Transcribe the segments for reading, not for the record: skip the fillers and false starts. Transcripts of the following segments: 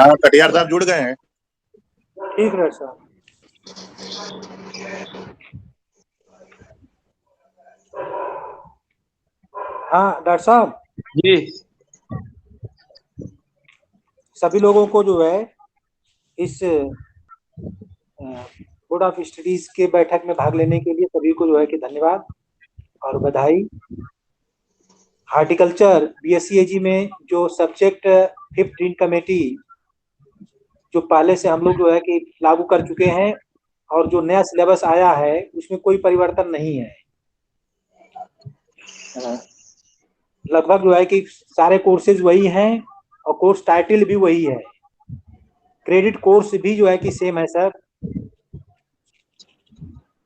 हाँ, कटियार साहब जुड़ गए हैं। ठीक है सर। हाँ डॉक्टर साहब जी सभी लोगों को जो है इस बोर्ड ऑफ स्टडीज के बैठक में भाग लेने के लिए सभी को जो है कि धन्यवाद और बधाई। हार्टिकल्चर बीएससी में जो सब्जेक्ट 5th डीन कमेटी जो पहले से हम लोग जो है कि लागू कर चुके हैं और जो नया सिलेबस आया है उसमें कोई परिवर्तन नहीं है। लगभग जो है कि सारे कोर्सेज वही हैं और कोर्स टाइटल भी वही है। क्रेडिट कोर्स भी जो है कि सेम है सर।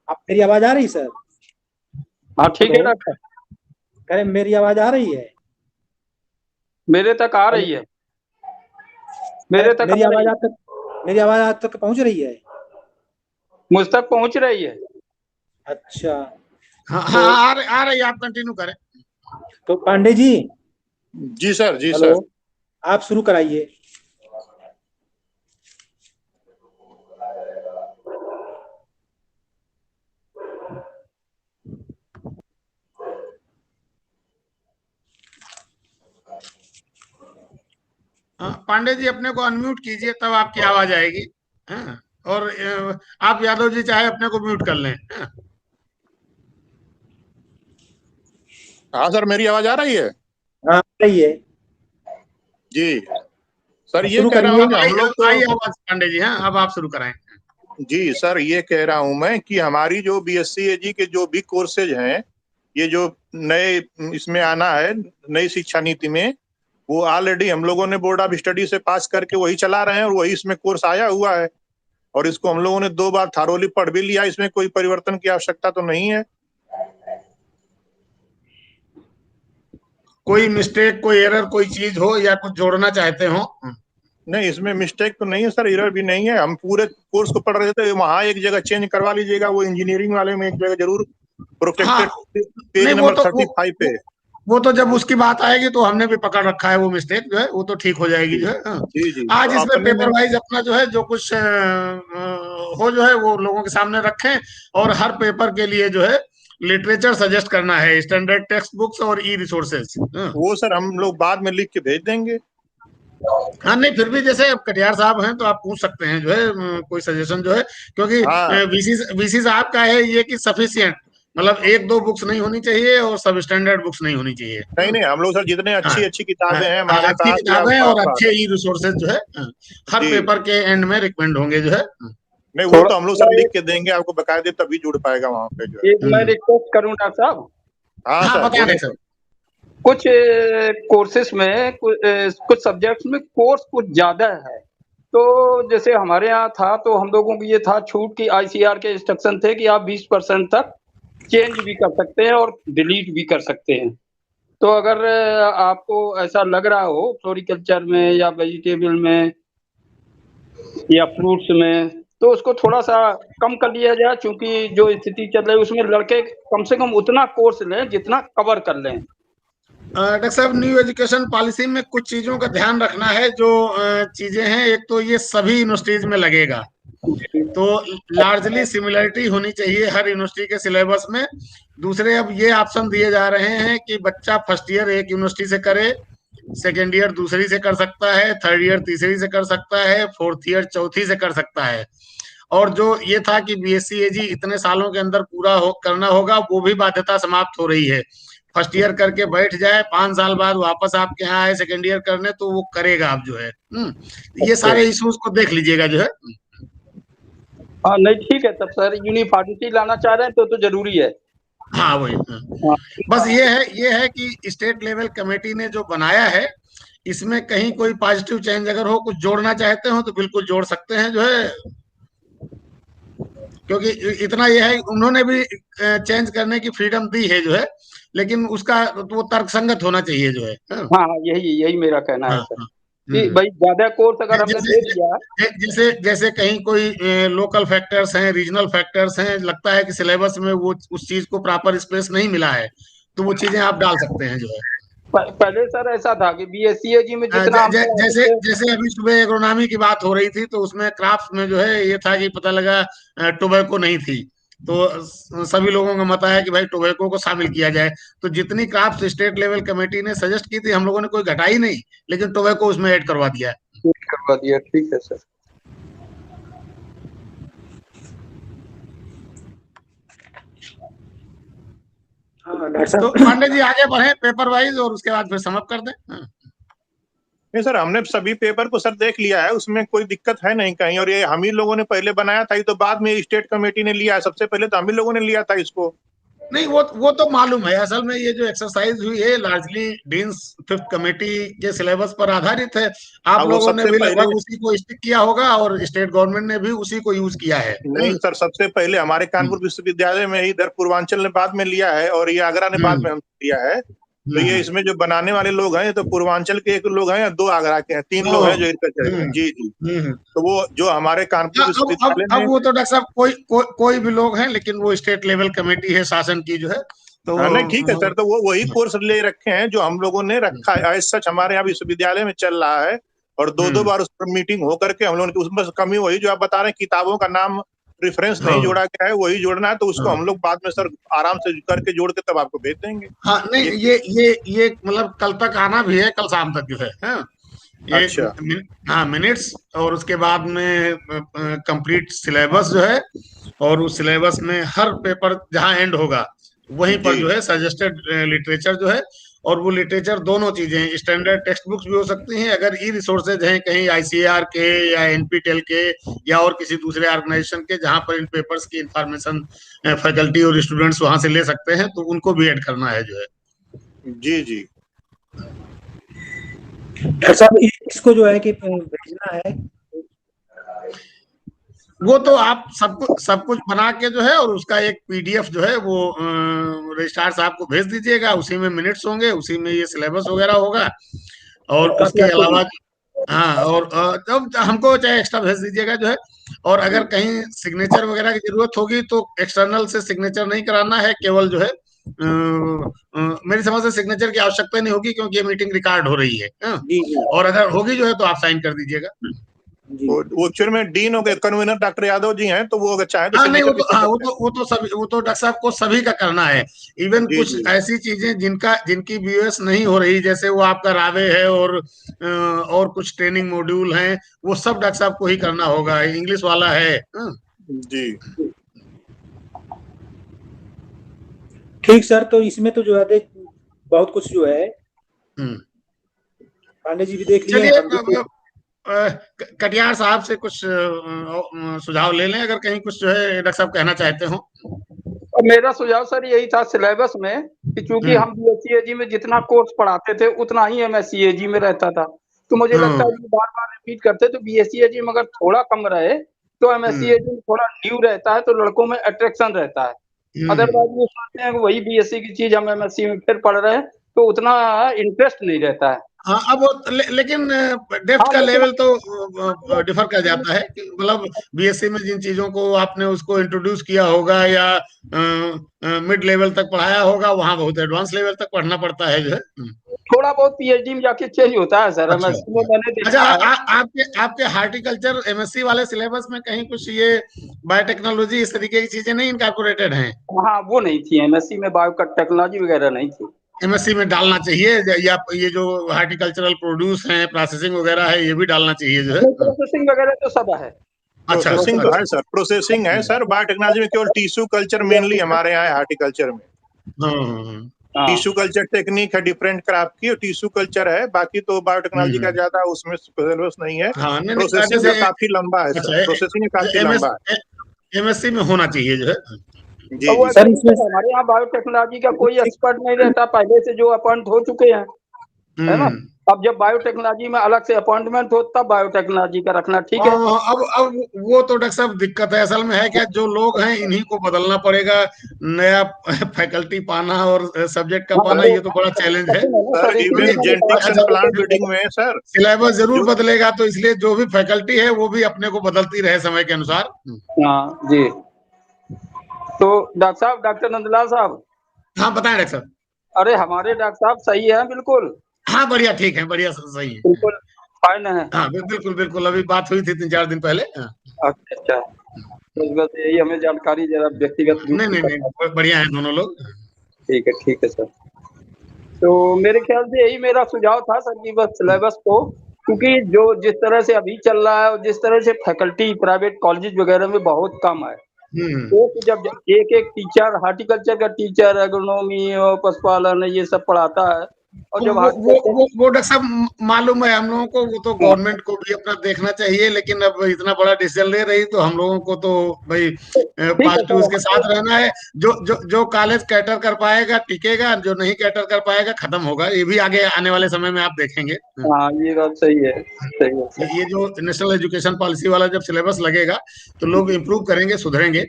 आप मेरी आवाज आ रही सर? हाँ ठीक है डॉक्टर। कह रहे मेरी आवाज आ रही है? मेरे तक आ रही है। मेरे तक मेरी आवाज आप तक पहुंच रही है? मुझ तक पहुंच रही है। अच्छा हाँ हाँ आ रही है, आप कंटिन्यू करें। तो पांडे जी। जी सर, जी हेलो, सर। आप शुरू कराइए। पांडे जी अपने को अनम्यूट कीजिए, तब आपकी आवाज आएगी। हाँ, और आप यादव जी चाहे अपने को म्यूट कर लें। हाँ हाँ सर, मेरी आवाज आ रही है? हाँ रही है जी सर, ये शुरू कह रहा करिए। हूँ कि हम लोग तो आइए आवाज पांडे जी। हाँ अब आप शुरू कराएं। जी सर, ये कह रहा हूँ मैं कि हमारी जो बीएससी एजी के जो भी कोर्सेज हैं, ये जो नए इसमें आना है नई शिक्षा नीति में, वो ऑलरेडी हम लोगों ने बोर्ड ऑफ स्टडी से पास करके वही चला रहे हैं और वही इसमें कोर्स आया हुआ है और इसको हम लोगों ने 2 बार थारोली पढ़ भी लिया। इसमें कोई परिवर्तन की आवश्यकता तो नहीं है। कोई मिस्टेक, कोई एरर, कोई चीज हो या कुछ जोड़ना चाहते हो? नहीं, इसमें मिस्टेक तो नहीं है सर, एरर भी नहीं है। हम पूरे कोर्स को पढ़ रहे थे, वहां एक जगह चेंज करवा लीजिएगा, वो इंजीनियरिंग वाले में एक जगह जरूर हाँ प्रोटेक्टेड पेज नहीं, नंबर 35 पे। वो तो जब उसकी बात आएगी तो हमने भी पकड़ रखा है वो मिस्टेक जो है, वो तो ठीक हो जाएगी जो है। हाँ। जी जी, आज तो इसमें अपने में पेपर वाइज अपना जो है जो कुछ हो जो है वो लोगों के सामने रखें, और हर पेपर के लिए जो है लिटरेचर सजेस्ट करना है, स्टैंडर्ड टेक्स्ट बुक्स और ई रिसोर्सेज। वो सर हम लोग बाद में लिख के भेज देंगे। हाँ नहीं, फिर भी जैसे कटियार साहब हैं तो आप पूछ सकते हैं जो है कोई सजेशन जो है, क्योंकि हाँ वीसी साहब का है ये कि सफिशियंट, मतलब 1-2 बुक्स नहीं होनी चाहिए और सब स्टैंडर्ड बुक्स नहीं होनी चाहिए। नहीं नहीं, हम लोग सर जितने हाँ अच्छी अच्छी किताबें हैं हाँ, हमारे अच्छी पास या किताबें और पास अच्छे ई रिसोर्सेज जो है हर जी, पेपर के एंड में रिकमेंड होंगे जो है। नहीं वो तो हम लोग सर लिख के देंगे आपको बकायदे, तभी जुड़ पाएगा वहां पे जो है। एक मैं रिक्वेस्ट करूं डॉक्टर साहब। हाँ हाँ सर, बता दें बोलिए सर। सर। कुछ कोर्सेस में कुछ सब्जेक्ट्स में कोर्स कुछ ज्यादा है, तो जैसे हमारे यहाँ था तो हम लोगों को ये था छूट की आईसीआर के इंस्ट्रक्शन थे कि आप 20% तक चेंज भी कर सकते हैं और डिलीट भी कर सकते हैं। तो अगर आपको ऐसा लग रहा हो फ्लोरिकल्चर में या वेजिटेबल में या फ्रूट्स में, तो उसको थोड़ा सा कम कर लिया जाए, क्योंकि जो स्थिति चल रही है उसमें लड़के कम से कम उतना कोर्स लें जितना कवर कर लें। डॉक्टर साहब, न्यू एजुकेशन पॉलिसी में कुछ चीजों का ध्यान रखना है। जो चीजें हैं, एक तो ये सभी यूनिवर्सिटीज में लगेगा, तो लार्जली सिमिलरिटी होनी चाहिए हर यूनिवर्सिटी के सिलेबस में। दूसरे, अब ये ऑप्शन दिए जा रहे हैं कि बच्चा फर्स्ट ईयर एक यूनिवर्सिटी से करे, सेकेंड ईयर दूसरी से कर सकता है, थर्ड ईयर तीसरी से कर सकता है, फोर्थ ईयर चौथी से कर सकता है। और जो ये था कि बीएससी एजी इतने सालों के अंदर पूरा करना होगा, वो भी बाध्यता समाप्त हो रही है। फर्स्ट ईयर करके बैठ जाए, 5 साल बाद वापस आपके यहाँ आए सेकेंड ईयर करने, तो वो करेगा आप जो है। ये सारे इश्यूज को देख लीजिएगा जो है। हाँ नहीं ठीक है, तब सर यूनिफॉर्मिटी लाना चाह रहे हैं तो जरूरी है। हाँ वही। बस ये है कि स्टेट लेवल कमेटी ने जो बनाया है, इसमें कहीं कोई पॉजिटिव चेंज अगर हो, कुछ जोड़ना चाहते हो तो बिल्कुल जोड़ सकते हैं जो है, क्योंकि इतना ये है उन्होंने भी चेंज करने की फ्रीडम दी है जो है, लेकिन उसका वो तर्कसंगत होना चाहिए जो है। हाँ यही मेरा कहना है सर कि भाई ज्यादा कोर्स अगर हमने दे दिया, जैसे जैसे कहीं कोई लोकल फैक्टर्स हैं, रीजनल फैक्टर्स हैं, लगता है कि सिलेबस में वो उस चीज को प्रॉपर स्पेस नहीं मिला है, तो वो चीजें आप डाल सकते हैं जो है। पहले सर ऐसा था कि बीएससीएजी में जितना जैसे अभी सुबह एग्रोनॉमी की बात हो रही थी, तो उसमें क्राफ्ट में जो है ये था कि पता लगा टोबैको नहीं थी, तो सभी लोगों का मत आया कि भाई टोबैको को शामिल किया जाए। तो जितनी क्राफ्ट स्टेट लेवल कमेटी ने सजेस्ट की थी, हम लोगों ने कोई घटाई नहीं, लेकिन टोबैको उसमें ऐड करवा दिया। ठीक है सर। तो पांडे जी आगे बढ़े पेपर वाइज, और उसके बाद फिर समअप कर दें। नहीं सर, हमने सभी पेपर को सर देख लिया है, उसमें कोई दिक्कत है नहीं कहीं। और ये हम ही लोगों ने पहले बनाया था, ये तो बाद में स्टेट कमेटी ने लिया है, सबसे पहले तो हम ही लोगों ने लिया था इसको। नहीं, वो तो मालूम है। असल में ये जो एक्सरसाइज हुई है लार्जली डीन्स फिफ्थ कमेटी के सिलेबस पर आधारित है। आप लोगों ने भी लगभग उसी को स्टिक किया होगा, और स्टेट गवर्नमेंट ने भी उसी को यूज किया है। नहीं सर, सबसे पहले हमारे कानपुर विश्वविद्यालय में, इधर पूर्वांचल ने बाद में लिया है, और ये आगरा ने बाद में हम लिया है। तो ये इसमें जो बनाने वाले लोग हैं, तो पूर्वांचल के एक लोग हैं या 2 आगरा के हैं, 3 लोग हैं जो एग्रीकल्चर। जी जी। तो वो जो हमारे कानपुर विश्वविद्यालय में, अब वो तो डॉक्टर साहब कोई भी लोग हैं, लेकिन वो स्टेट लेवल कमेटी है शासन की जो है, तो नहीं ठीक है सर, तो वो वही कोर्स ले रखे हैं जो हम लोगों ने रखा है। एज सच हमारे यहाँ विश्वविद्यालय में चल रहा है, और 2 बार उस पर मीटिंग हो करके हम लोगों ने, उसमें कमी वही जो आप बता रहे हैं, किताबों का नाम रेफरेंस नहीं जोड़ा गया है, वही जोड़ना है। तो उसको हम लोग बाद में सर आराम से करके जोड़ के तब आपको भेज देंगे। हाँ, नहीं ये मतलब कल तक आना भी है, कल शाम तक जो है। अच्छा। हाँ, मिनट्स, और उसके बाद में कंप्लीट सिलेबस जो है, और उस सिलेबस में हर पेपर जहाँ एंड होगा वहीं पर जो है सजेस्टेड लिटरेचर जो है, और वो लिटरेचर दोनों चीजें, स्टैंडर्ड टेक्स्ट बुक्स भी हो सकती हैं, अगर ई रिसोर्सेज हैं कहीं आईसीएआर के या एनपीटेल के या और किसी दूसरे ऑर्गेनाइजेशन के, जहां पर इन पेपर्स की इंफॉर्मेशन फैकल्टी और स्टूडेंट्स वहां से ले सकते हैं, तो उनको भी ऐड करना है जो है। जी जी। सब इसको जो है कि भेजना है, वो तो आप सब कुछ बना के जो है, और उसका एक पीडीएफ जो है वो रजिस्ट्रार साहब को भेज दीजिएगा। उसी में मिनट्स होंगे, उसी में ये सिलेबस वगैरह होगा, और उसके अलावा हाँ, और जब हमको चाहे एक्स्ट्रा भेज दीजिएगा जो है। और अगर कहीं सिग्नेचर वगैरह की जरूरत होगी तो एक्सटर्नल से सिग्नेचर नहीं कराना है, केवल जो है मेरी समझ से सिग्नेचर की आवश्यकता नहीं होगी, क्योंकि ये मीटिंग रिकॉर्ड हो रही है। और अगर होगी जो है तो आप साइन कर दीजिएगा। वो एक्चुअल में डीन हो गए, कन्वीनर डॉक्टर यादव जी हैं, तो वो अगर चाहे तो नहीं, वो तो डॉक्टर साहब को सभी का करना है। इवन कुछ ऐसी चीजें जिनकी बीओएस नहीं हो रही, जैसे वो आपका रावे है, और कुछ ट्रेनिंग मॉड्यूल हैं, वो सब डॉक्टर साहब को ही करना होगा। इंग्लिश वाला है। जी ठीक सर। तो इसमें तो जो है बहुत कुछ जो है पांडे जी भी देख लिए। कटियार साहब से कुछ सुझाव ले लें, अगर कहीं कुछ जो है डॉक्टर साहब कहना चाहते हो। मेरा सुझाव सर यही था सिलेबस में कि चूंकि हम बीएससीएजी में जितना कोर्स पढ़ाते थे उतना ही एमएससीएजी में रहता था, तो मुझे लगता है कि बार बार रिपीट करते, तो बीएससीएजी में अगर थोड़ा कम रहे तो एमएससीएजी में थोड़ा न्यू रहता है, तो लड़कों में अट्रैक्शन रहता है। अदरवाइज वो सोचते हैं कि वही बीएससी की चीज हम एमएससी में फिर पढ़ रहे हैं, तो उतना इंटरेस्ट नहीं रहता है। हाँ, अब लेकिन डेप्थ का लेवल तो डिफर कर जाता है। मतलब बीएससी में जिन चीजों को आपने उसको इंट्रोड्यूस किया होगा या मिड लेवल तक पढ़ाया होगा, वहाँ बहुत एडवांस लेवल तक पढ़ना पड़ता है जो है। थोड़ा बहुत पीएचडी में जाके चेंज होता है सर। एमएससी में मैंने देखा है। आपके हार्टिकल्चर एमएससी वाले सिलेबस में कहीं कुछ ये बायोटेक्नोलॉजी इस तरीके की चीजें नहीं इनकॉर्पोरेटेड हैं? हाँ, वो नहीं थी एमएससी में, बायोटेक्नोलॉजी वगैरह नहीं थी। एमएससी में डालना चाहिए, या ये जो हार्टिकल्चरल प्रोड्यूस है, प्रोसेसिंग वगैरह है, ये भी डालना चाहिए जो है। प्रोसेसिंग वगैरह तो सब है। प्रोसेसिंग तो है सर, प्रोसेसिंग है सर। बायोटेक्नोलॉजी में केवल टिश्यू कल्चर मेनली हमारे यहाँ है, हार्टिकल्चर में। टिश्यू कल्चर टेक्निक है डिफरेंट क्राफ्ट की, और टिश्यू कल्चर है। बाकी तो बायोटेक्नोलॉजी का ज्यादा उसमें सिलेबस नहीं है। प्रोसेसिंग काफी लंबा है सर, प्रोसेसिंग काफी लंबा है, एमएससी में होना चाहिए जो है। जी सर, इसमें हमारे यहाँ बायोटेक्नोलॉजी का कोई एक्सपर्ट नहीं रहता, पहले से जो अपॉइंट हो चुके हैं, है ना। अब जब बायोटेक्नोलॉजी में अलग से अपॉइंटमेंट हो तब बायोटेक्नोलॉजी का रखना ठीक है। अब वो तो डॉक्टर साहब दिक्कत है। असल में है क्या, जो लोग हैं इन्हीं को बदलना पड़ेगा, नया फैकल्टी पाना और सब्जेक्ट का पाना, ये तो बड़ा चैलेंज है sir. Even genetics and plant breeding में सर सिलेबस जरूर बदलेगा, तो इसलिए जो भी फैकल्टी है वो भी अपने को बदलती रहे समय के अनुसार। हाँ जी। तो डॉक्टर साहब, डॉक्टर नंदलाल साहब। हाँ, बताएं डॉक्टर साहब। अरे हमारे डॉक्टर साहब सही है बिल्कुल। हाँ बढ़िया, ठीक है, बढ़िया, सही है। बिल्कुल फाइन है। हाँ बिल्कुल बिल्कुल, अभी बात हुई थी 3-4 दिन पहले। हाँ। अच्छा अच्छा, बस यही हमें जानकारी जरा व्यक्तिगत रूप नहीं से नहीं नहीं, बढ़िया है दोनों लोग। ठीक है सर। तो मेरे ख्याल से यही मेरा सुझाव था सर कि बस सिलेबस को, क्योंकि जो जिस तरह से अभी चल रहा है और जिस तरह से फैकल्टी प्राइवेट कॉलेज वगैरह में बहुत कम है, तो जब एक एक टीचर हार्टिकल्चर का टीचर एग्रोनॉमी और पशुपालन ये सब पढ़ाता है, और जब वो डॉक्टर साहब मालूम है हम लोगों को, वो तो गवर्नमेंट को भी अपना देखना चाहिए, लेकिन अब इतना बड़ा डिसीजन ले रही तो हम लोगों को तो भाई पॉजिटिव उसके साथ रहना है। जो कॉलेज कैटर कर पाएगा टिकेगा, जो नहीं कैटर कर पाएगा खत्म होगा। ये भी आगे आने वाले समय में आप देखेंगे। हाँ ये बात सही है, सही है। ये जो नेशनल एजुकेशन पॉलिसी वाला जब सिलेबस लगेगा तो लोग इम्प्रूव करेंगे, सुधरेंगे।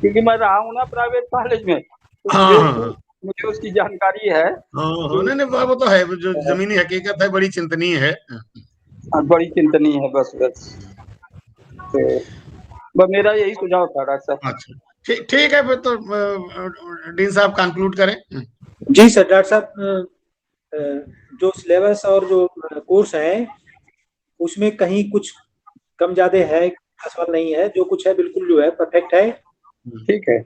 क्योंकि मैं रहा हूँ ना प्राइवेट कॉलेज में, तो हाँ मुझे उसकी जानकारी है। नहीं नहीं, वो तो है, जो जमीनी हकीकत है, बड़ी चिंतनीय है। बड़ी चिंतनीय है, बस तो बस मेरा यही सुझाव था डॉक्टर साहब। अच्छा ठीक है, फिर तो डीन साहब कंक्लूड करें। जी सर। डॉक्टर साहब, जो सिलेबस और जो कोर्स है उसमें कहीं कुछ कम ज्यादा है, खास बात नहीं है, जो कुछ है बिल्कुल जो है परफेक्ट है। ठीक है।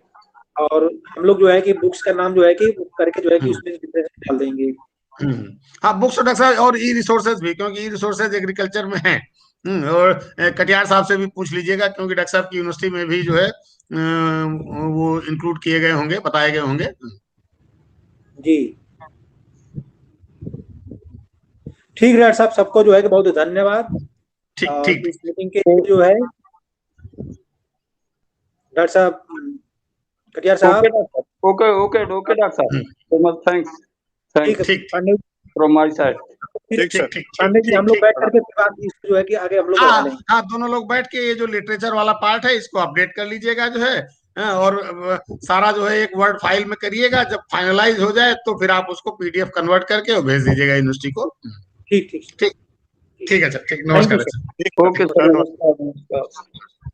और हम लोग जो है कि बुक्स का नाम जो है कि करके जो है कि उसमें डाल देंगे। हाँ बुक्स डॉक्टर साहब, और ई रिसोर्सेज भी, क्योंकि ई रिसोर्सेज एग्रीकल्चर में है। और कटियार साहब से भी पूछ लीजिएगा, क्योंकि डॉक्टर साहब की यूनिवर्सिटी में भी जो है वो इंक्लूड किए गए होंगे, बताए गए होंगे। जी ठीक है डॉक्टर साहब, सबको जो है कि बहुत धन्यवाद। ठीक ठीक। इस मीटिंग के लिए जो है डॉक्टर साहब, कटियार साहब। ओके ओके ओके डॉक्टर साहब, सो मच थैंक्स। ठीक है ठीक फ्रॉम माय साइड। ठीक पांडे जी, हम लोग बैठ करके फिर बात इसको जो है कि आगे हम लोग बढ़ा लेंगे। हाँ दोनों लोग बैठ के ये जो लिटरेचर वाला पार्ट है इसको अपडेट कर लीजिएगा जो है। और सारा जो है एक वर्ड फाइल में करिएगा, जब फाइनलाइज हो जाए तो फिर आप उसको पीडीएफ कन्वर्ट करके और भेज दीजिएगा यूनिवर्सिटी को। ठीक ठीक ठीक ठीक है सर, ठीक, थैंक यू नमस्कार सर। ठीक ओके सर, नमस्कार।